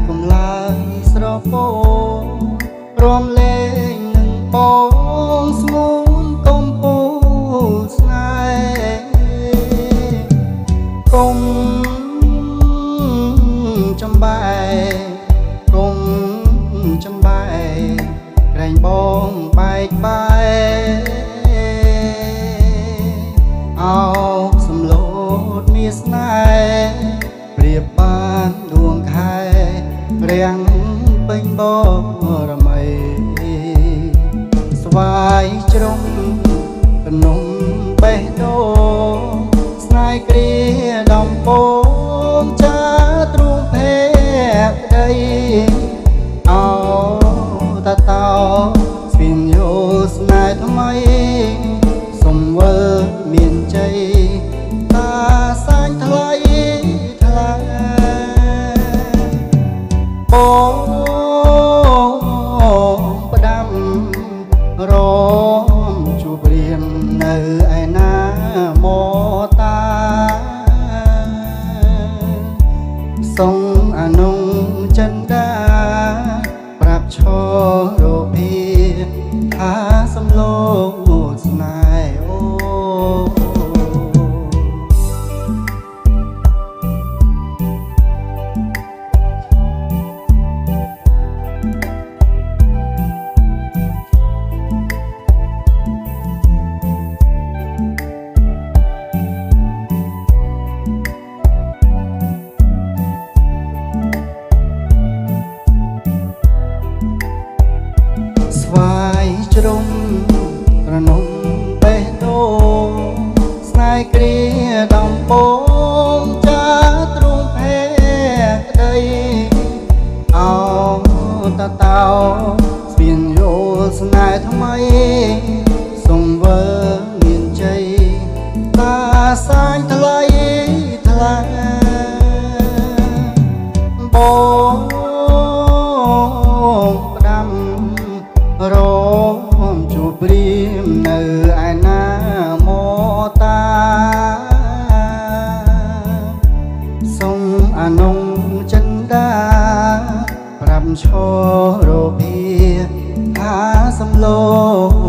កំឡើយស្រពោរំលែងនឹងបងស្ងួនកំពូលស្នេហ៍កុំចំបែកុំចំបែក្រែងបងបែកបែអោសំឡូតមានស្នេហ៍ប្រៀបបានដួងខែរាំងពេញបរមីស្វាយជ្រុងភ្នំបេះដូងស្នេហ៍គ្រាដំពងចាទ្រូងភេកក្ដីអោតតោស្ពានយោស្នេហ៍ថ្មីសំវិលមានជ័យតាសាញ់ថ្លៃថ្លាបងផ្ដាំរំជួបរៀមនៅឯណាមកតាសុងអនុងចិន្តាប្រាប់ឈរោភាថាសំឡូតស្នេហ៍អូស្វាយជ្រុំរនំបេះដូងស្នេហ៍គ្រាដំបូងចាទ្រូងភេកក្ដីអោតតោស្ពានយោស្នេហ៍ថ្មីសំវិលមានជ័យតាសាញ់ថ្លៃថ្លាបងផ្ដាំរំជួបព្រាមនៅឯណាមកតាសុំអនុងចិន្តាប្រាប់ឈរោភាថាសំឡូត